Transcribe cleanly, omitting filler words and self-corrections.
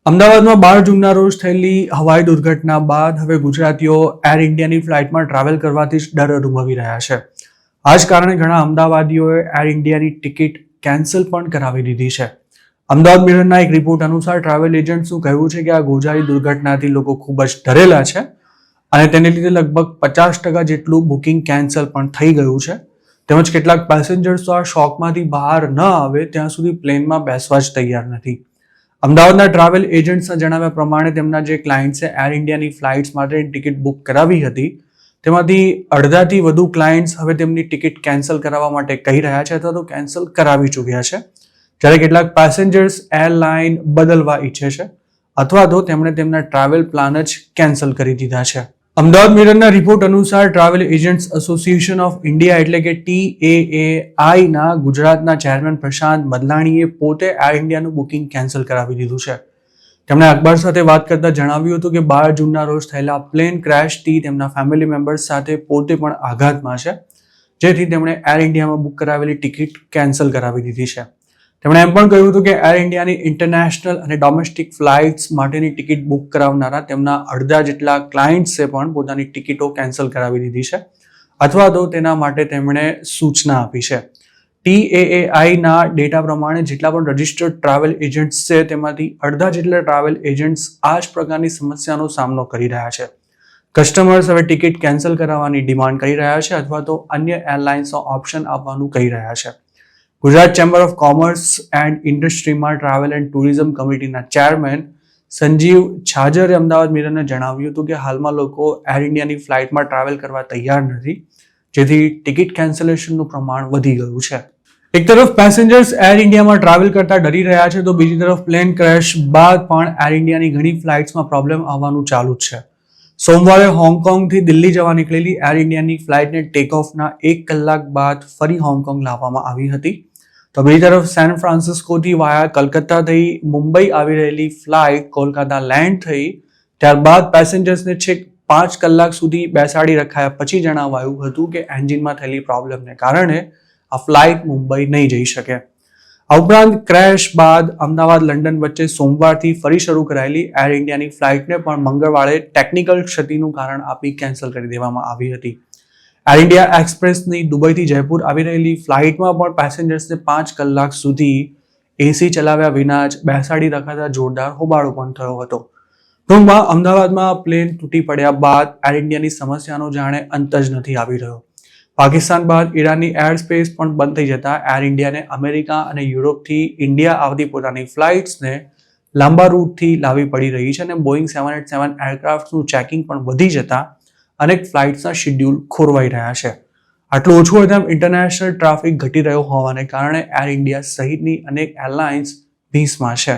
અમદાવાદમાં 12 જૂનના રોજ થયેલી હવાઈ દુર્ઘટના બાદ હવે ગુજરાતીઓ એર ઇન્ડિયાની ફ્લાઇટમાં ટ્રાવેલ કરવાથી જ ડર અનુભવી રહ્યા છે. આ જ કારણે ઘણા અમદાવાદીઓએ એર ઇન્ડિયાની ટિકિટ કેન્સલ પણ કરાવી દીધી છે. અમદાવાદ મિરરના એક રિપોર્ટ અનુસાર ટ્રાવેલ એજન્ટ્સનું કહેવું છે કે આ ગોઝારી દુર્ઘટનાથી લોકો ખૂબ જ ડરેલા છે અને તેને લીધે લગભગ 50% જેટલું બુકિંગ કેન્સલ પણ થઈ ગયું છે. તેમજ કેટલાક પેસેન્જર્સ તો આ શોકમાંથી બહાર ન આવે ત્યાં સુધી પ્લેનમાં બેસવા જ તૈયાર નથી. અમદાવાદના ટ્રાવેલ એજન્ટ્સના જણાવ્યા પ્રમાણે તેમના જે ક્લાયન્ટ્સે એર ઇન્ડિયાની ફ્લાઇટ્સ માટેની ટિકિટ બુક કરાવી હતી તેમાંથી અડધાથી વધુ ક્લાયન્ટ્સ હવે તેમની ટિકિટ કેન્સલ કરાવવા માટે કહી રહ્યા છે અથવા તો કેન્સલ કરાવી ચૂક્યા છે, જ્યારે કેટલાક પેસેન્જર્સ એરલાઇન બદલવા ઈચ્છે છે અથવા તો તેમણે તેમના ટ્રાવેલ પ્લાન જ કેન્સલ કરી દીધા છે. અમદાવાદ મિરરના રિપોર્ટ અનુસાર travel agents association of India એટલે કે TAAI ગુજરાતના ચેરમેન પ્રશાંત મદલાણીએ પોતે એર ઇન્ડિયાનું બુકિંગ કેન્સલ કરાવી દીધું છે. તેમણે અખબાર સાથે વાત કરતા જણાવ્યું હતું કે 12 જૂનના રોજ થયેલા પ્લેન ક્રેશથી તેમના ફેમિલી મેમ્બર્સ સાથે પોતે પણ આઘાતમાં છે, જેથી તેમણે એર ઇન્ડિયામાં બુક કરાવેલી ટિકિટ કેન્સલ કરાવી દીધી છે. તેમણે એમ પણ કહ્યું હતું કે એર ઇન્ડિયાની ઇન્ટરનેશનલ અને ડોમેસ્ટિક ફ્લાઇટ્સ માટેની ટિકિટ બુક કરાવનારા તેમના અડધા જેટલા ક્લાયન્ટ્સે પણ પોતાની ટિકિટો કેન્સલ કરાવી દીધી છે અથવા તો તેના માટે તેમણે સૂચના આપી છે. TAAI ડેટા પ્રમાણે જેટલા પણ રજિસ્ટર્ડ ટ્રાવેલ એજન્ટ્સ છે તેમાંથી અડધા જેટલા ટ્રાવેલ એજન્ટ્સ આ જ પ્રકારની સમસ્યાનો સામનો કરી રહ્યા છે. કસ્ટમર્સ હવે ટિકિટ કેન્સલ કરાવવાની ડિમાન્ડ કરી રહ્યા છે અથવા તો અન્ય એરલાઇન્સનો ઓપ્શન આપવાનું કહી રહ્યા છે. Gujarat chamber of commerce and ઇન્ડસ્ટ્રીમાં ટ્રાવેલ એન્ડ ટુરિઝમ કમિટીના ચેરમેન સંજીવ છાજરે અમદાવાદ મિરરને જણાવ્યું હતું કે હાલમાં લોકો એર ઇન્ડિયાની ફ્લાઇટમાં ટ્રાવેલ કરવા તૈયાર નથી, જેથી ટિકિટ કેન્સલેશનનું પ્રમાણ વધી ગયું છે. એક તરફ પેસેન્જર્સ એર ઇન્ડિયામાં ટ્રાવેલ કરતા ડરી રહ્યા છે તો બીજી તરફ પ્લેન ક્રેશ બાદ પણ એર ઇન્ડિયાની ઘણી ફ્લાઇટ્સમાં પ્રોબ્લેમ આવવાનું ચાલુ જ છે. સોમવારે હોંગકોંગથી દિલ્હી જવા નીકળેલી એર ઇન્ડિયાની ફ્લાઇટને ટેક ઓફના 1 કલાક બાદ ફરી હોંગકોંગ લાવવામાં આવી હતી. તો બીજી તરફ સેન ફ્રાન્સિસ્કોથી વાયા કલકત્તા થઈ મુંબઈ આવી રહેલી ફ્લાઇટ કોલકાતા લેન્ડ થઈ ત્યારબાદ પેસેન્જર્સને છેક 5 કલાક સુધી બેસાડી રખાયા પછી જણાવાયું હતું કે એન્જિનમાં થયેલી પ્રોબ્લેમને કારણે આ ફ્લાઇટ મુંબઈ નહીં જઈ શકે. આ ઉપરાંત ક્રેશ બાદ અમદાવાદ લંડન વચ્ચે સોમવારથી ફરી શરૂ કરાયેલી એર ઇન્ડિયાની ફ્લાઇટને પણ મંગળવારે ટેકનિકલ ક્ષતિનું કારણ આપી કેન્સલ કરી દેવામાં આવી હતી. એર ઇન્ડિયા એક્સપ્રેસની દુબઈથી જયપુર આવી રહેલી ફ્લાઇટમાં પણ પેસેન્જર્સને 5 કલાક સુધી એસી ચલાવ્યા વિના જ બેસાડી રખાતા જોરદાર હોબાળો પણ થયો હતો. ટૂંકમાં અમદાવાદમાં પ્લેન તૂટી પડ્યા બાદ એર ઇન્ડિયાની સમસ્યાનો જાણે અંત જ નથી આવી રહ્યો. પાકિસ્તાન બાદ ઈરાનની એર સ્પેસ પણ બંધ થઈ જતા એર ઇન્ડિયાને અમેરિકા અને યુરોપથી ઇન્ડિયા આવતી પોતાની ફ્લાઇટ્સને લાંબા રૂટથી લાવવી પડી રહી છે અને બોઈંગ 787 એરક્રાફ્ટનું ચેકિંગ પણ વધી જતા અનેક ફ્લાઇટ્સના શેડ્યુલ ખોરવાઈ રહ્યા છે. આટલું ઓછું હોય તેમ ઇન્ટરનેશનલ ટ્રાફિક ઘટી રહ્યો હોવાને કારણે એર ઇન્ડિયા સહિતની અનેક એરલાઇન્સ ભીંસમાં છે.